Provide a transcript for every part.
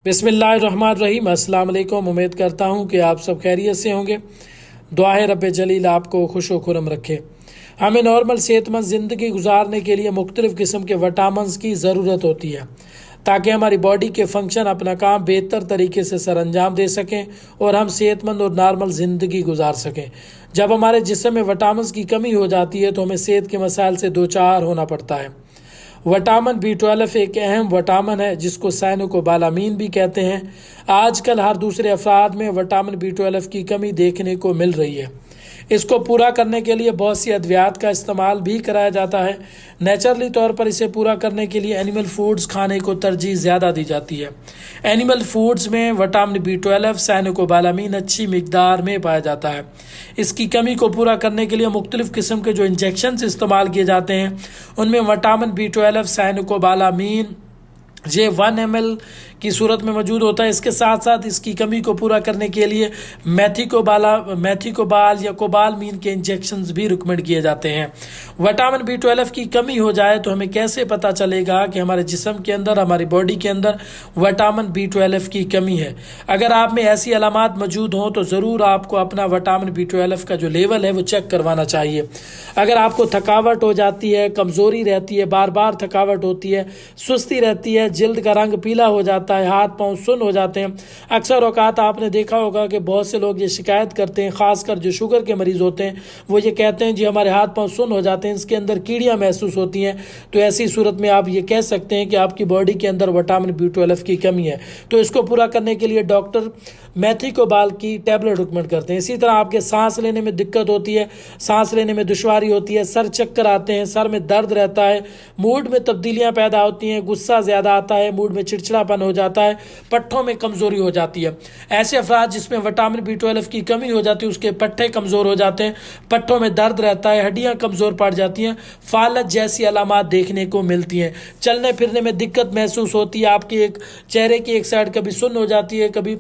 बिस्मिल्लाहिर्रहमानिर्रहीम। अस्सलाम वालेकुम। उम्मीद करता हूँ कि आप सब खैरियत से होंगे। दुआ है रब जलील आपको खुश व खुरम रखे। हमें नॉर्मल सेहतमंद ज़िंदगी गुजारने के लिए मुख्तलिफ़ किस्म के विटामिन्स की ज़रूरत होती है ताकि हमारी बॉडी के फंक्शन अपना काम बेहतर तरीके से सर अंजाम दे सकें और हम सेहतमंद और नॉर्मल ज़िंदगी गुजार सकें। जब हमारे जिस्म में विटामिन्स की कमी हो जाती है तो हमें सेहत के मसाइल से दो चार होना पड़ता है। विटामिन B12 एक अहम विटामिन है जिसको साइनोकोबालामीन भी कहते हैं। आजकल हर दूसरे अफराद में विटामिन B12 की कमी देखने को मिल रही है। इसको पूरा करने के लिए बहुत सी अद्वियात का इस्तेमाल भी कराया जाता है। नेचुरली तौर पर इसे पूरा करने के लिए एनिमल फूड्स खाने को तरजीह ज़्यादा दी जाती है। एनिमल फूड्स में विटामिन B12 साइनोकोबालामीन अच्छी मिकदार में पाया जाता है। इसकी कमी को पूरा करने के लिए मुख्तलिफ़ किस्म के जो इंजेक्शन्स इस्तेमाल किए जाते हैं उनमें विटामिन B12 साइनोकोबालामीन ये 1 ml की सूरत में मौजूद होता है। इसके साथ साथ इसकी कमी को पूरा करने के लिए मैथिकोबाल या कोबालमीन के इंजेक्शन्स भी रिकमेंड किए जाते हैं। विटामिन B12 की कमी हो जाए तो हमें कैसे पता चलेगा कि हमारे जिस्म के अंदर, हमारी बॉडी के अंदर विटामिन B12 की कमी है? अगर आप में ऐसी अलामात मौजूद हों तो ज़रूर आपको अपना विटामिन B12 का जो लेवल है वो चेक करवाना चाहिए। अगर आपको थकावट हो जाती है, कमज़ोरी रहती है, बार बार थकावट होती है, सुस्ती रहती है, जिल्द का रंग पीला हो जाता है, हाथ पांव सुन्न हो जाते हैं, अक्सर औकात आपने देखा होगा कि बहुत से लोग ये शिकायत करते हैं, खासकर जो शुगर के मरीज़ होते हैं वो ये कहते हैं जी हमारे हाथ पांव सुन्न हो जाते हैं, इसके अंदर कीड़ियाँ महसूस होती हैं। तो ऐसी सूरत में आप ये कह सकते हैं कि आपकी बॉडी के अंदर विटामिन B12 की कमी है। तो इसको पूरा करने के लिए डॉक्टर मैथिकोबाल की टैबलेट रिकमेंड करते हैं। इसी तरह आपके सांस लेने में दिक्कत होती है, सांस लेने में दुश्वारी होती है, सर चक्कर आते हैं, सर में दर्द रहता है, मूड में तब्दीलियां पैदा होती हैं, गुस्सा ज़्यादा आता है, मूड में चिड़चिड़ापन हो जाता है, पट्ठों में कमज़ोरी हो जाती है। ऐसे अफराद जिसमें विटामिन B12 की कमी हो जाती है उसके पट्ठे कमज़ोर हो जाते हैं, पट्ठों में दर्द रहता है, हड्डियाँ कमज़ोर पड़ जाती हैं, फालत जैसी अलामात देखने को मिलती हैं, चलने फिरने में दिक्कत महसूस होती है, आपकी एक चेहरे की एक साइड कभी सुन्न हो जाती है, कभी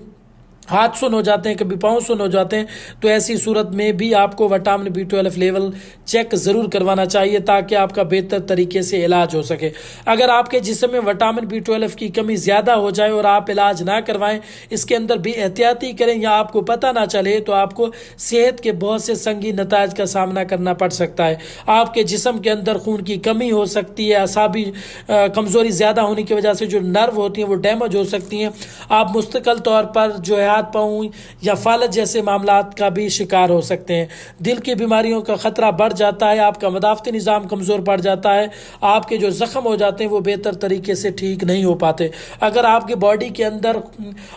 हाथ सुन्न हो जाते हैं, कभी पाँव सुन्न हो जाते हैं। तो ऐसी सूरत में भी आपको विटामिन B12 लेवल चेक ज़रूर करवाना चाहिए ताकि आपका बेहतर तरीके से इलाज हो सके। अगर आपके जिस्म में विटामिन B12 की कमी ज़्यादा हो जाए और आप इलाज ना करवाएं, इसके अंदर भी एहतियाती करें या आपको पता ना चले तो आपको सेहत के बहुत से संगीन नताज का सामना करना पड़ सकता है। आपके जिस्म के अंदर खून की कमी हो सकती है, असाबी कमज़ोरी ज़्यादा होने की वजह से जो नर्व होती हैं वो डैमेज हो सकती हैं। आप मुस्तकिल तौर पर जो है हाथ पाँव या फालत जैसे मामलात का भी शिकार हो सकते हैं। दिल की बीमारियों का ख़तरा बढ़ जाता है, आपका मदाफ़ती निज़ाम कमज़ोर पड़ जाता है, आपके जो ज़ख्म हो जाते हैं वो बेहतर तरीके से ठीक नहीं हो पाते। अगर आपकी बॉडी के अंदर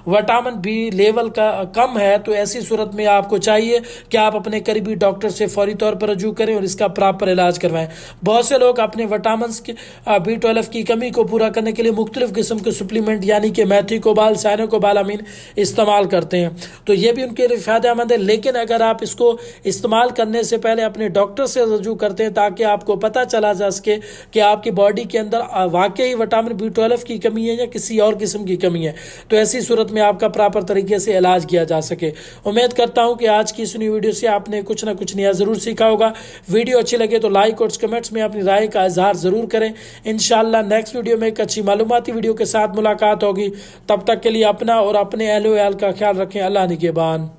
विटामिन B लेवल का कम है तो ऐसी सूरत में आपको चाहिए कि आप अपने करीबी डॉक्टर से फौरी तौर पर रजू करें और इसका प्रॉपर इलाज करवाएं। बहुत से लोग अपने विटामिन B12 की कमी को पूरा करने के लिए मुख्तलिफ़ किस्म के सप्लीमेंट यानी कि मैथिकोबाल, साइनोकोबालामीन इस्तेमाल करते हैं, तो ये भी उनके लिए फ़ायदेमंद है। लेकिन अगर आप इसको इस्तेमाल करने से पहले अपने डॉक्टर से रजू करते हैं ताकि आपको पता चला जा सके कि आपकी बॉडी के अंदर वाकई विटामिन B12 की कमी है या किसी और किस्म की कमी है, तो ऐसी सूरत में आपका प्रॉपर तरीके से इलाज किया जा सके। उम्मीद करता हूँ कि आज की सुनी वीडियो से आपने कुछ ना कुछ नया ज़रूर सीखा होगा। वीडियो अच्छी लगे तो लाइक और कमेंट्स में अपनी राय का इजहार ज़रूर करें। इंशाअल्लाह नेक्स्ट वीडियो में एक अच्छी मालूमाती वीडियो के साथ मुलाकात होगी। तब तक के लिए अपना और अपने अहल व अयाल का ख्याल रखें। अल्लाह निगहबान।